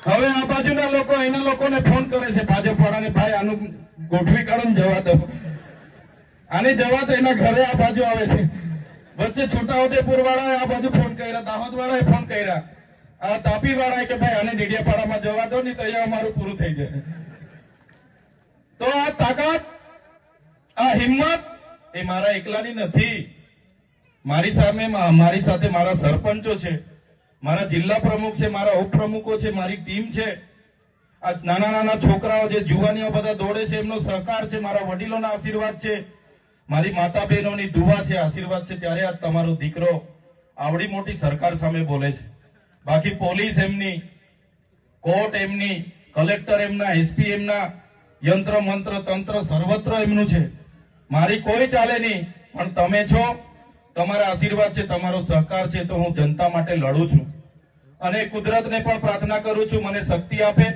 હવે આ બાજુના લોકો એના લોકોને ફોન કરે છે ભાજપ વાળાને, ભાઈ આનું ગોઠવી કાઢો ને જવા દો, આને જવા દો. એના ઘરે આ બાજુ આવે છે. વચ્ચે છોટાઉદેપુર વાળાએ આ બાજુ ફોન કર્યા, દાહોદ વાળાએ ફોન કર્યા, આ તાપી વાળાએ કે ભાઈ આને ડેડિયાપાડામાં જવા દો, નહીં તો અહીંયા અમારું પૂરું થઈ જાય. તો આ તાકાત, આ હિંમત એ મારા એકલાની નથી. મારી સામે, મારી સાથે મારા સરપંચો છે, મારા જિલ્લા પ્રમુખ છે, મારા ઉપપ્રમુખો છે, મારી ટીમ છે. આ નાના નાના છોકરાઓ જે જુવાનીઓ બધા દોડે છે, એમનો સહકાર છે, મારા વડીલોના આશીર્વાદ છે, મારી માતા બહેનોની દુઆ છે, આશીર્વાદ છે. ત્યારે આ તમારો દીકરો આવડી મોટી સરકાર સામે બોલે છે. બાકી પોલીસ એમની, કોર્ટ એમની, કલેક્ટર એમના, એસપી એમના, યંત્ર મંત્ર તંત્ર સર્વત્ર એમનું છે. મારી કોઈ ચાલે નહીં, પણ તમે છો, તમારા આશીર્વાદ છે, તમારો સહકાર છે, તો હું જનતા માટે લડું છું. અને કુદરતને પણ પ્રાર્થના કરું છું મને શક્તિ આપે,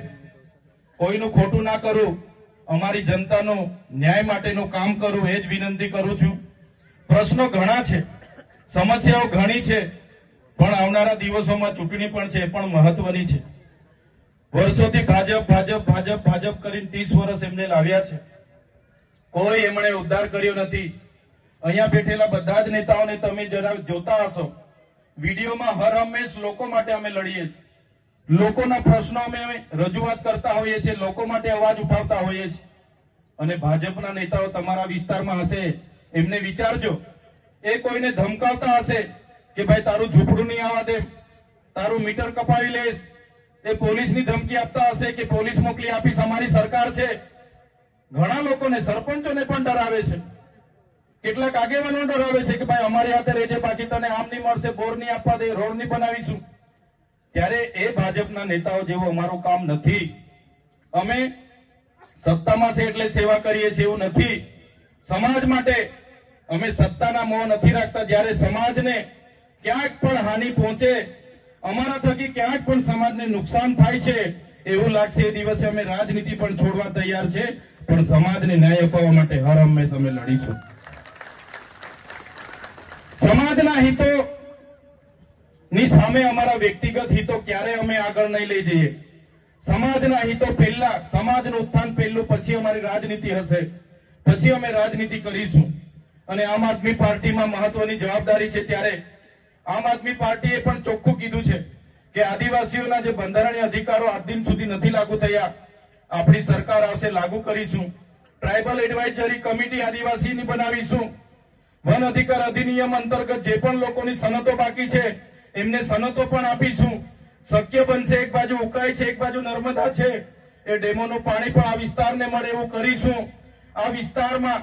કોઈનું ખોટું ના કરું, અમારી જનતાનું ન્યાય માટેનું કામ કરું, એ જ વિનંતી કરું છું. પ્રશ્નો ઘણા છે, સમસ્યાઓ ઘણી છે, પણ આવનારા દિવસોમાં ચૂંટણી પણ છે, એ પણ મહત્વની છે. વર્ષોથી ભાજપ ભાજપ ભાજપ ભાજપ કરીને 30 વર્ષ એમને લાવ્યા છે, કોઈ એમણે ઉદ્ધાર કર્યો નથી. અહીંયા બેઠેલા બધા જ નેતાઓને તમે જરા જોતા હશો, વિડીયોમાં હર હંમેશ લોકો માટે અમે લડીએ છીએ, લોકોના પ્રશ્નો અમે રજૂઆત કરતા હોઈએ છીએ, લોકો માટે અવાજ ઉઠાવતા હોઈએ છીએ. અને ભાજપના નેતાઓ તમારા વિસ્તારમાં હશે, એમને વિચારજો, એ કોઈને ધમકાવતા હશે કે ભાઈ તારું ઝૂંપડું નહીં આવવા દે, તારું મીટર કપાવી લઈશ, એ પોલીસની ધમકી આપતા હશે કે પોલીસ મોકલી આપીશ, અમારી સરકાર છે. ઘણા લોકોને, સરપંચોને પણ ડરાવે છે, કેટલાક આગેવાનો ડરાવે છે કે ભાઈ અમારી હાથે રહેજે, બાકી તને આમ નહીં મળશે, બોર નહીં આપવા દે, રોડ નહીં બનાવીશું. ત્યારે એ ભાજપના નેતાઓ જેવું અમારું કામ નથી. અમે સત્તામાં છે એટલે સેવા કરીએ છીએ એવું નથી. સમાજ માટે અમે સત્તાના મોહ નથી રાખતા. જ્યારે સમાજને ક્યાંક પણ હાનિ પહોંચે, અમારા થકી ક્યાંક પણ સમાજને નુકસાન થાય છે એવું લાગશે, એ દિવસે અમે રાજનીતિ પણ છોડવા તૈયાર છે, પણ સમાજને ન્યાય અપાવવા માટે હર હંમેશ અમે લડીશું. સમાજના હિતો ની સામે અમારા વ્યક્તિગત હિતો ક્યારે અમે આગળ નહીં લઈ જઈએ. સમાજના હિતો પહેલા, સમાજનું ઉત્થાન પહેલું, પછી અમારી રાજનીતિ હશે, પછી અમે રાજનીતિ કરીશું. અને આમ આદમી પાર્ટીમાં મહત્વની જવાબદારી છે. ત્યારે આમ આદમી પાર્ટીએ પણ ચોખ્ખું કીધું છે કે આદિવાસીઓના જે બંધારણીય અધિકારો આજ દિન સુધી નથી લાગુ થયા, આપણી સરકાર આવશે લાગુ કરીશું. ટ્રાઇબલ એડવાઇઝરી કમિટી આદિવાસીની બનાવીશું. વન અધિકાર અધિનિયમ અંતર્ગત જે પણ લોકોની સનતો બાકી છે એમને સનતો પણ આપીશું. શક્ય બનશે, એક બાજુ ઉકાઈ છે, એક બાજુ નર્મદા છે, એ ડેમોનું પાણી પણ આ વિસ્તારને મળે એવું કરીશું. આ વિસ્તારમાં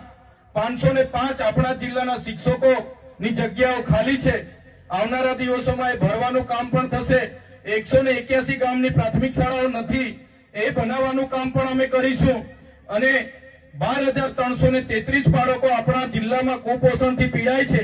505 આપણા જિલ્લાના શિક્ષકોની જગ્યાઓ ખાલી છે, આવનારા દિવસોમાં એ ભરવાનું કામ પણ થશે. 181 ગામની પ્રાથમિક શાળાઓ નથી, એ બનાવવાનું કામ પણ અમે કરીશું. અને 12,333 બાળકો આપણા જિલ્લામાં કુપોષણથી પીડાય છે.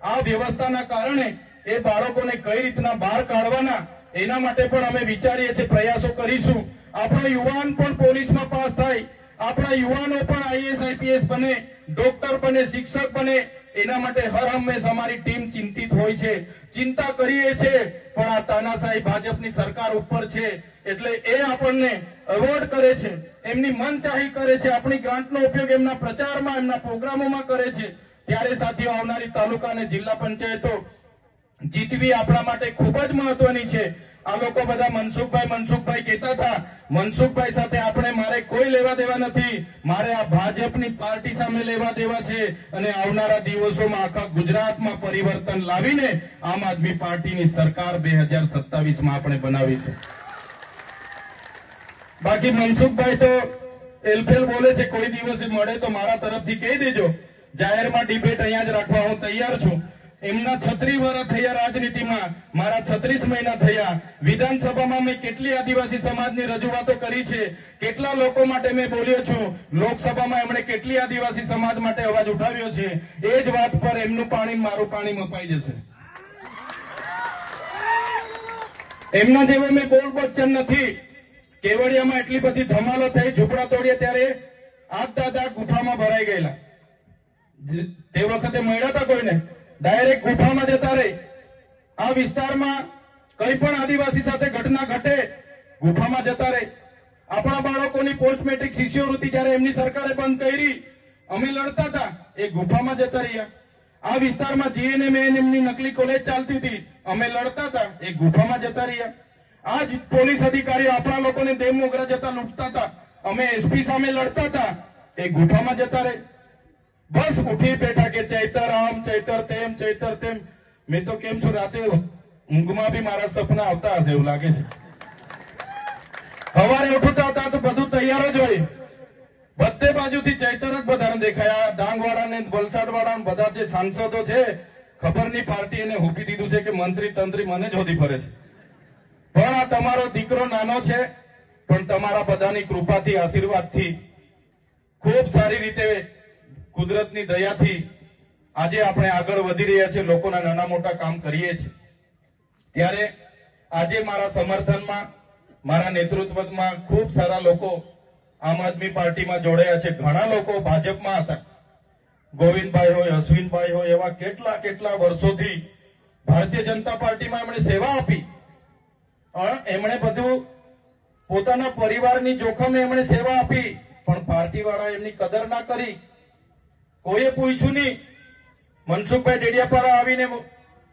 આ વ્યવસ્થાના કારણે એ બાળકોને કઈ રીતના બહાર કાઢવાના, એના માટે પણ અમે વિચારીએ છીએ, પ્રયાસો કરીશું. આપણા યુવાન પણ પોલીસમાં પાસ થાય, આપણા યુવાનો પણ આઈએએસ આઈપીએસ બને, ડોક્ટર બને, શિક્ષક બને, એના માટે હર હંમેશ અમારી ટીમ ચિંતિત હોય છે, ચિંતા કરીએ છીએ. પણ આ તાનાશાહી ભાજપની સરકાર ઉપર છે એટલે એ આપણને અવોઇડ કરે છે, એમની મનચાહી કરે છે, આપણી ગ્રાન્ટનો ઉપયોગ એમના પ્રચારમાં, એમના પ્રોગ્રામોમાં કરે છે. ત્યારે સાથીઓ, આવનારી તાલુકા અને જિલ્લા પંચાયતો જીતવી આપણા માટે ખૂબ જ મહત્વની છે. આ લોકો બધા મનસુખભાઈ કહેતા હતા, મનસુખભાઈ સાથે આપણે, મારે કોઈ લેવા દેવા નથી, મારે આ ભાજપની પાર્ટી સામે લેવા દેવા છે. અને આવનારા દિવસોમાં આખા ગુજરાતમાં પરિવર્તન લાવીને આમ આદમી પાર્ટીની સરકાર 2027માં આપણે બનાવીશું. બાકી મનસુખભાઈ તો એલફેલ બોલે છે, કોઈ દિવસે મળે તો મારા તરફથી કહી દેજો, જાહેરમાં ડિબેટ અહીંયા જ રાખવા હું તૈયાર છું. એમના 36 વર્ષ થયા રાજનીતિમાં, મારા 36 મહિના થયા. વિધાનસભામાં મેં કેટલી આદિવાસી સમાજની રજૂઆતો કરી છે, કેટલા લોકો માટે મેં બોલ્યો છું. લોકસભામાં એમણે કેટલી આદિવાસી સમાજ માટે અવાજ ઉઠાવ્યો છે. એ જ વાત પર એમનું પાણી મારું પાણી મપાઈ જશે. એમના જેવો મેં બોલ બચ્ચન નથી. કેવડિયામાં એટલી બધી ધમાલો થઈ, ઝૂંપડા તોડ્યા ત્યારે આ દાદા ગુફામાં ભરાઈ ગયેલા. તે વખતે મળ્યા હતા કોઈને, ડાયરેક્ટ ગુફામાં જતા રહે. આ વિસ્તારમાં કઈ પણ આદિવાસી સાથે ઘટના ઘટે ગુફામાં જતા રહે. આપણા બાળકોની પોસ્ટ મેટ્રિક શિષ્યવૃત્તિ જયારે એમની સરકારે બંધ કરી, અમે લડતા હતા, એ ગુફામાં જતા રહ્યા. આ વિસ્તારમાં જીએનએમ એએનએમની નકલી કોલેજ ચાલતી હતી, અમે લડતા હતા, એ ગુફામાં જતા રહ્યા. આ જ પોલીસ અધિકારીઓ આપણા લોકોને દેવ મોગરા જતા લૂંટતા હતા, અમે એસપી સામે લડતા હતા, એ ગુફામાં જતા રહે. બસ ઉઠી બેઠા કે ચૈતર આમ, ચૈતર તેમ, ચૈતર તેમ. મેં તો કેમ છું, રાતે ઊંઘમાં બી મારા સપના આવતા હશે એવું લાગે છે. સવારે ઉઠતા હતા તો બધું તૈયાર જ હોય, બધે બાજુથી ચૈતર જ બધાને દેખાયા. ડાંગવાળા ને વલસાડવાળા ને બધા જે સાંસદો છે, ખબર નહીં પાર્ટી એને હૂપી દીધું છે કે મંત્રી તંત્રી મને જ હોદી ફરે છે. પણ આ તમારો દીકરો નાનો છે, પણ તમારા બધાની કૃપાથી, આશીર્વાદથી, ખૂબ સારી રીતે કુદરતની દયાથી આજે આપણે આગળ વધી રહ્યા છીએ, લોકોના નાના મોટા કામ કરીએ છીએ. ત્યારે આજે મારા સમર્થનમાં, મારા નેતૃત્વમાં ખૂબ સારા લોકો આમ આદમી પાર્ટીમાં જોડાયા છે. ઘણા લોકો ભાજપમાં હતા, ગોવિંદભાઈ હોય, અશ્વિનભાઈ હોય, એવા કેટલા કેટલા વર્ષોથી ભારતીય જનતા પાર્ટીમાં એમણે સેવા આપી. એમણે બધું પોતાના પરિવારની જોખમે એમણે સેવા આપી, પણ પાર્ટીવાળા એમની કદર ના કરી. કોઈએ પૂછ્યું નહીં. મનસુખભાઈ ડેડિયાપાડા આવીને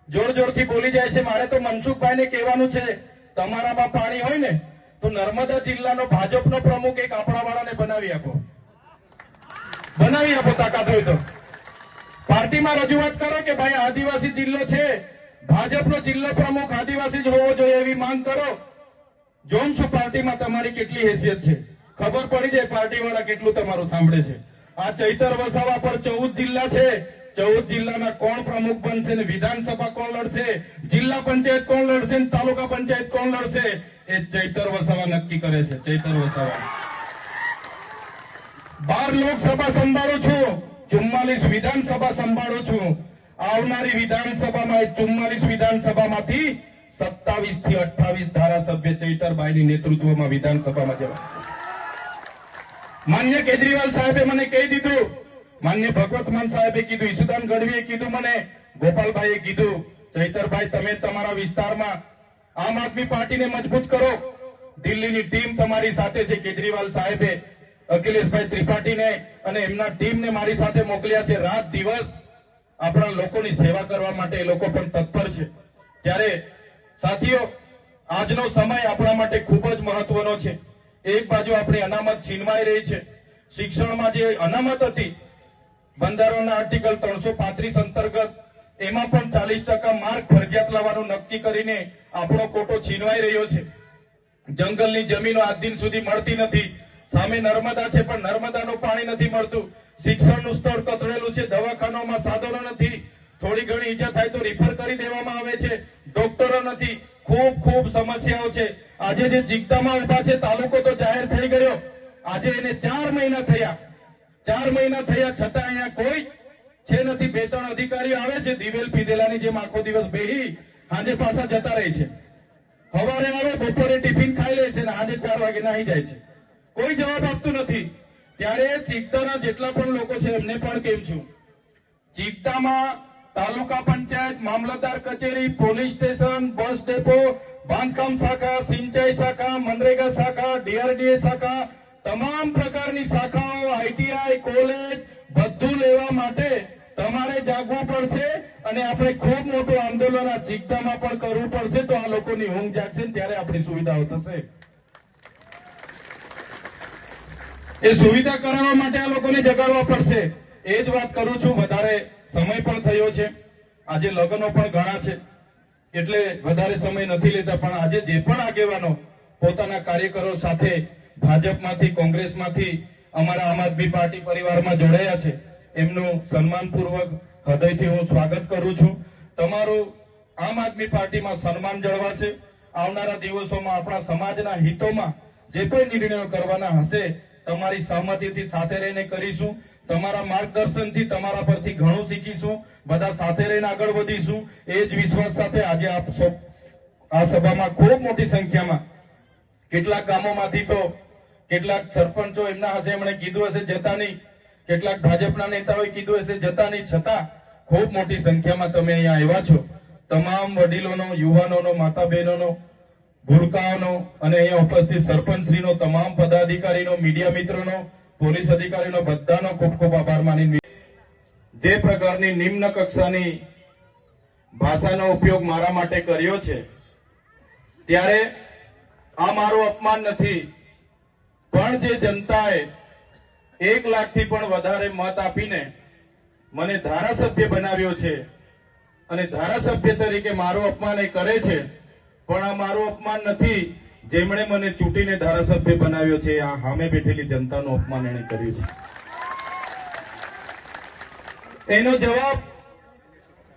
જોર જોરથી બોલી જાય છે. મારે તો મનસુખભાઈને કહેવાનું છે, તમારામાં પાણી હોય ને તો નર્મદા જિલ્લાનો ભાજપનો પ્રમુખ એક આપણા વાળાને બનાવી આપો, બનાવી આપો, તાકાત હોય તો. પાર્ટીમાં રજૂઆત કરો કે ભાઈ આદિવાસી જિલ્લો છે, ભાજપનો જિલ્લો પ્રમુખ આદિવાસી જ હોવો જોઈએ એવી માંગ કરો. જોઉં છું પાર્ટીમાં તમારી કેટલી હેસિયત છે, ખબર પડી જાય પાર્ટી વાળા કેટલું તમારું સાંભળે છે. આ ચૈતર વસાવા પર 14 જિલ્લા છે, 14 જિલ્લાના કોણ પ્રમુખ બનશે ને વિધાનસભા કોણ લડશે, જિલ્લા પંચાયત કોણ લડશે ને તાલુકા પંચાયત કોણ લડશે, એ ચૈતર વસાવા નક્કી કરે છે. ચૈતર વસાવા 12 લોકસભા સંભાળું છું, 44 વિધાનસભા સંભાળું છું. આવનારી વિધાનસભામાં 44 વિધાનસભામાંથી 27 થી 28 ધારાસભ્ય ચૈતરભાઈની નેતૃત્વમાં વિધાનસભામાં જવા. માન્ય કેજરીવાલ સાહેબે મને કહી દીધું, માન્ય ભગવત માન સાહેબે કીધું, ઈસુદાન ગઢવીએ કીધું, મને ગોપાલભાઈએ કીધું, ચૈતરભાઈ તમે તમારા વિસ્તારમાં આમ આદમી પાર્ટીને મજબૂત કરો. દિલ્હીની ટીમ તમારી સાથે છે. કેજરીવાલ સાહેબે અખિલેશભાઈ ત્રિપાઠીને અને એમના ટીમને મારી સાથે મોકલ્યા છે. રાત દિવસ આપણા લોકોની સેવા કરવા માટે એ લોકો પણ તત્પર છે. ત્યારે સાથીઓ, આજનો સમય આપણા માટે ખૂબ જ મહત્વનો છે. એક બાજુ આપણી અનામત છીનવાઈ રહી છે. શિક્ષણમાં જે અનામત હતી બંધારણના આર્ટિકલ 335 અંતર્ગત, એમાં પણ 40% માર્ક ફરજિયાત લાવવાનું નક્કી કરીને આપણો કોટો છીનવાઈ રહ્યો છે. જંગલની જમીનો આજ દિન સુધી મળતી નથી. સામે નર્મદા છે, પણ નર્મદાનું પાણી નથી મળતું. શિક્ષણનું સ્તર કથળેલું છે, દવાખાનામાં સાધનો નથી, થોડી ઘણી ઈજા થાય તો રિફર કરી દેવામાં આવે છે, ડોક્ટરો નથી, ખૂબ સમસ્યાઓ છે. આજે જે જીગદામાં ઉભા છે, તાલુકો તો જાહેર થઈ ગયો, આજે એને 4 મહિના થયા, 4 મહિના થયા છતાં અહીંયા કોઈ છે નથી. 2-3 અધિકારીઓ આવે છે, દિવેલ પીધેલાની જેમ આખો દિવસ બેહી સાંજે પાછા જતા રહે છે. સવારે આવે, બપોરે ટિફિન ખાઈ લે છે ને સાંજે 4 વાગે નાહી જાય છે. કોઈ જવાબ આપતું નથી. ત્યારે ચીગદાના જેટલા પણ લોકો છે એમને પણ કેમ છું, ચીગદામાં તાલુકા પંચાયત, મામલતદાર કચેરી, પોલીસ સ્ટેશન, બસ ડેપો, બાંધકામ શાખા, સિંચાઈ શાખા, મનરેગા શાખા, ડીઆરડીએ શાખા, તમામ પ્રકારની શાખાઓ, આઈટીઆઈ, કોલેજ, બધું લેવા માટે તમારે જાગવું પડશે. અને આપણે ખૂબ મોટું આંદોલન આ ચીગદામાં પણ કરવું પડશે. તો આ લોકોની ઊંઘ જાગશે ને ત્યારે આપણી સુવિધાઓ થશે. એ સુવિધા કરાવવા માટે આ લોકોને જગાડવા પડશે. એ જ વાત કરું છું. વધારે સમય પણ થયો છે, આજે લગ્નો પણ ઘણા છે, એટલે વધારે સમય નથી લેતા. પણ આજે જે પણ આગેવાનો પોતાના કાર્યકરો સાથે ભાજપમાંથી, કોંગ્રેસમાંથી અમારા આમ આદમી પાર્ટી પરિવારમાં જોડાયા છે, એમનું સન્માનપૂર્વક હૃદયથી હું સ્વાગત કરું છું. તમારું આમ આદમી પાર્ટીમાં સન્માન જળવાશે. આવનારા દિવસોમાં આપણા સમાજના હિતોમાં જે પણ નિર્ણયો કરવાના હશે, તમારી સહમતિથી સાથે રહીને કરીશું. તમારા માર્ગદર્શનથી, તમારા પરથી ઘણું શીખીશું. બધા સાથે રહીને આગળ વધીશું. એ જ વિશ્વાસ સાથે આજે આપ આ સભામાં ખૂબ મોટી સંખ્યામાં, કેટલાક ગામોમાંથી તો કેટલાક સરપંચો એમના હશે, એમણે કીધું હશે જતા નહીં, કેટલાક ભાજપના નેતાઓએ કીધું હશે જતા નહીં, છતાં ખૂબ મોટી સંખ્યામાં તમે અહીંયા આવ્યા છો. તમામ વડીલોનો, યુવાનોનો, માતા બહેનોનો ભૂલકાઓનો અને અહીંયા ઉપસ્થિત સરપંચશ્રીનો, તમામ પદાધિકારીનો, મીડિયા મિત્રોનો, પોલીસ અધિકારીનો બધાનો ખૂબ ખૂબ આભાર માની જે પ્રકારની નિમ્ન કક્ષાની ભાષાનો ઉપયોગ મારા માટે કર્યો છે, ત્યારે આ મારું અપમાન નથી, પણ જે જનતાએ 1 લાખથી પણ વધારે મત આપીને મને ધારાસભ્ય બનાવ્યો છે અને ધારાસભ્ય તરીકે મારું અપમાન એ કરે છે, પણ આ મારું અપમાન નથી, જેમણે મને ચૂંટીને ધારાસભ્ય બનાવ્યો છે આ સામે બેઠેલી જનતાનું અપમાન એણે કર્યું છે. એનો જવાબ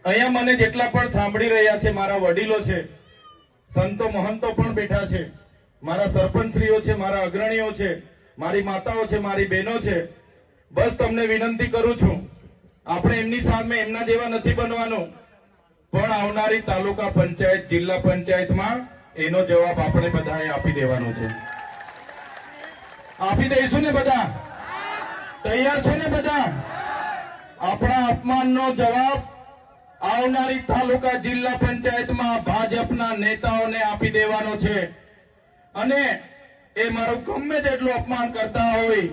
અહીંયા મને જેટલા પણ સાંભળી રહ્યા છે, મારા વડીલો છે, સંતો મહંતો પણ બેઠા છે, મારા સરપંચશ્રીઓ છે, મારા અગ્રણીઓ છે, મારી માતાઓ છે, મારી બહેનો છે, બસ તમને વિનંતી કરું છું, આપણે એમની સામે એમના જેવા નથી બનવાનું, પણ આવનારી તાલુકા પંચાયત, જિલ્લા પંચાયતમાં એનો જવાબ આપણે બધાએ આપી દેવાનો છે. આપી દઈશું ને બધા? તૈયાર છો ને બધા? આપણા અપમાનનો જવાબ આવનારી તાલુકા જિલ્લા પંચાયતમાં ભાજપના નેતાઓને આપી દેવાનો છે. અને એ મારું ગમે તેટલું અપમાન કરતા હોય,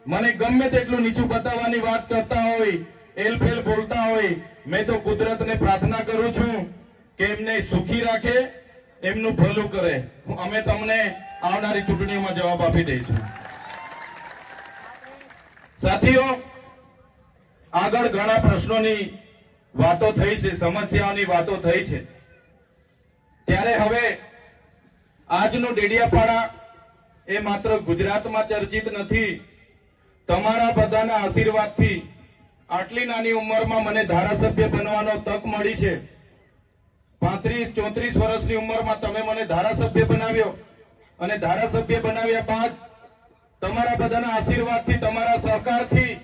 મને ગમે તેટલું નીચું બતાવવાની વાત કરતા હોય, એલફેલ બોલતા હોય, મેં તો કુદરતને પ્રાર્થના કરું છું કે એમને સુખી રાખે, એમનું ભલું કરે. અમે તમને આવનારી ચૂંટણીઓમાં જવાબ આપી દઈશું. સાથીઓ, આગળ ઘણા પ્રશ્નોની વાતો થઈ છે, સમસ્યાઓની વાતો થઈ છે, ત્યારે હવે આજનું ડેડિયાપાડા એ માત્ર ગુજરાતમાં ચર્ચિત નથી. તમારા બધાના આશીર્વાદથી આટલી નાની ઉંમરમાં મને ધારાસભ્ય બનવાનો તક મળી છે. 35-34 વર્ષની ઉંમરમાં તમે મને ધારાસભ્ય બનાવ્યો અને ધારાસભ્ય બનાવ્યા બાદ તમારા બધાના આશીર્વાદથી, તમારા સહકારથી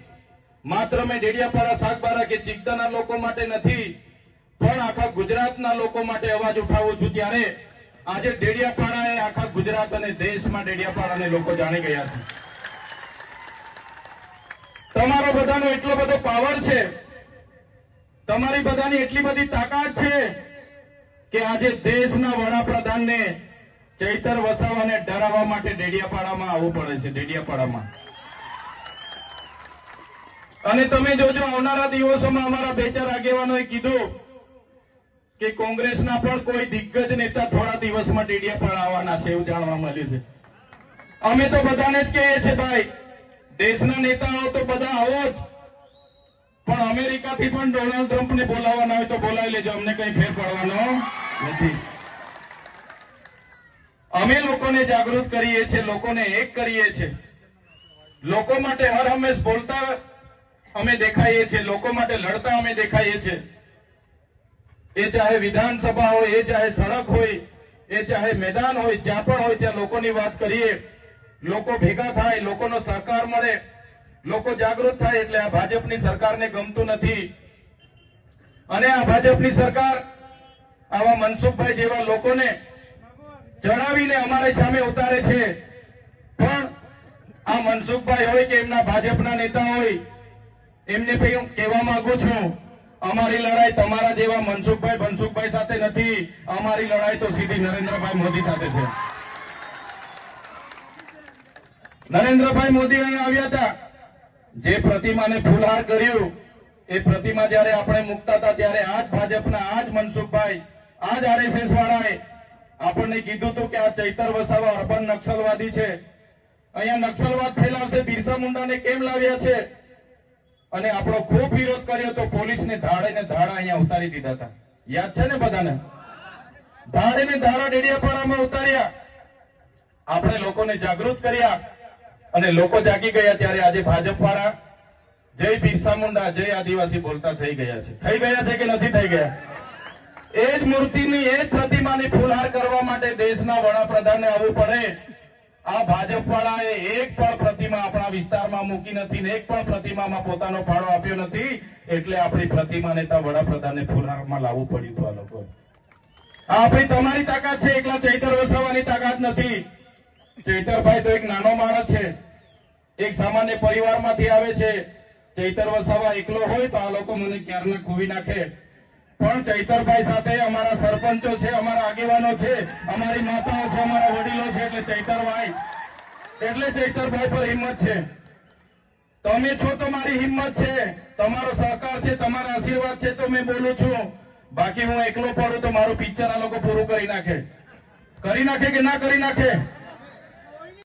માત્ર મેં ડેડિયાપાડા, સાગબારા કે ચિકદાના લોકો માટે નથી, પણ આખા ગુજરાતના લોકો માટે અવાજ ઉઠાવું છું. ત્યારે આજે ડેડિયાપાડા એ આખા ગુજરાત અને દેશમાં ડેડિયાપાડાને લોકો જાણી ગયા છે. તમારો બધાનો એટલો બધો પાવર છે, તમારી બધાની એટલી બધી તાકાત છે કે આજે દેશના વડાપ્રધાનને ચૈતર વસાવાને ડરાવવા માટે ડેડિયાપાડામાં આવવું પડે છે. ડેડિયાપાડામાં અને તમે જોજો, આવનારા દિવસોમાં અમારા 2-4 આગેવાનોએ કીધું કે કોંગ્રેસના પણ કોઈ દિગ્ગજ નેતા થોડા દિવસમાં ડેડિયાપાડા આવવાના છે, એવું જાણવા મળ્યું છે. અમે તો બધાને જ કહીએ છીએ, ભાઈ દેશના નેતાઓ તો બધા આવો જ, પણ અમેરિકાથી પણ ડોનાલ્ડ ટ્રમ્પને બોલાવવાના હોય તો બોલાવી લેજો, અમને કઈ ફેર પડવાનો નથી. અમે લોકોને જાગૃત કરીએ છીએ, લોકોને એક કરીએ છીએ, લોકો માટે હર હંમેશ બોલતા અમે દેખાઈએ છીએ, લોકો માટે લડતા અમે દેખાઈએ છીએ. એ ચાહે વિધાનસભા હોય, એ ચાહે સડક હોય, એ ચાહે મેદાન હોય, જ્યાં પણ હોય ત્યાં લોકોની વાત કરીએ, લોકો ભેગા થાય, લોકોનો સહકાર મળે, લોકો જાગૃત થાય. એટલે આ ભાજપની સરકારને ગમતું નથી અને આ ભાજપની સરકાર આવા મનસુખભાઈ જેવા લોકોને જણાવીને અમારી સામે ઉતારે છે. પણ આ મનસુખભાઈ હોય કે એમના ભાજપના નેતા હોય, એમને કહેવા માંગુ છું, અમારી લડાઈ તમારા જેવા મનસુખભાઈ સાથે નથી. અમારી લડાઈ તો સીધી નરેન્દ્રભાઈ મોદી સાથે છે. નરેન્દ્રભાઈ મોદી અહીં આવ્યા હતા, જે પ્રતિમાને ફૂલહાર કર્યું, એ પ્રતિમા જયારે આપણે મૂકતા હતા ત્યારે આ જ ભાજપના, આ જ મનસુખભાઈ, આ જ આરએસએસ વાળાએ આપણને કીધું હતું કે આ ચૈતર વસાવા અર્બન નક્સલવાદી છે, અહીંયા નક્સલવાદ ફેલાવશે, બિરસા મુંડાને કેમ લાવ્યા છે, અને આપણો ખૂબ વિરોધ કર્યો તો પોલીસને ધાડે ને ધાડા અહીંયા ઉતારી દીધા હતા. યાદ છે ને બધાને? ધાડે ને ધાડા ડેડિયાપાડામાં ઉતાર્યા. આપણે લોકોને જાગૃત કર્યા અને લોકો જાગી ગયા. ત્યારે આજે ભાજપવાળા જય બિરસા મુંડા, જય આદિવાસી બોલતા થઈ ગયા છે. થઈ ગયા છે કે નથી થઈ ગયા? એ જ મૂર્તિની, એ જ પ્રતિમાની ફૂલહાર કરવા માટે દેશના વડાપ્રધાનને આવવું પડે. આ ભાજપવાળાએ એક પણ પ્રતિમા આપણા વિસ્તારમાં મૂકી નથી ને એક પણ પ્રતિમામાં પોતાનો ફાળો આપ્યો નથી. એટલે આપણી પ્રતિમાને ત્યાં વડાપ્રધાનને ફૂલહારમાં લાવવું પડ્યું હતું. આ લોકો, આપણી તમારી તાકાત છે, એકલા ચૈતર વસાવાની તાકાત નથી. ચૈતરભાઈ તો એક નાનો માણસ છે, એક સામાન્ય પરિવારમાંથી આવે છે. ચૈતર વસાવા એકલો હોય તો આ લોકો મને ક્યારના ખોવી નાખે. પણ ચૈતરભાઈ સાથે અમારા સરપંચો છે, અમારા આગેવાનો છે, અમારી માતાઓ છે, અમારા વડીલો છે, એટલે ચૈતરભાઈ પર હિંમત છે. તમે છો તો મારી હિંમત છે, તમારો સહકાર છે, તમારા આશીર્વાદ છે તો મેં બોલું છું. બાકી હું એકલો પડું તો મારું પિક્ચર આ લોકો પૂરું કરી નાખે કે ના કરી નાખે?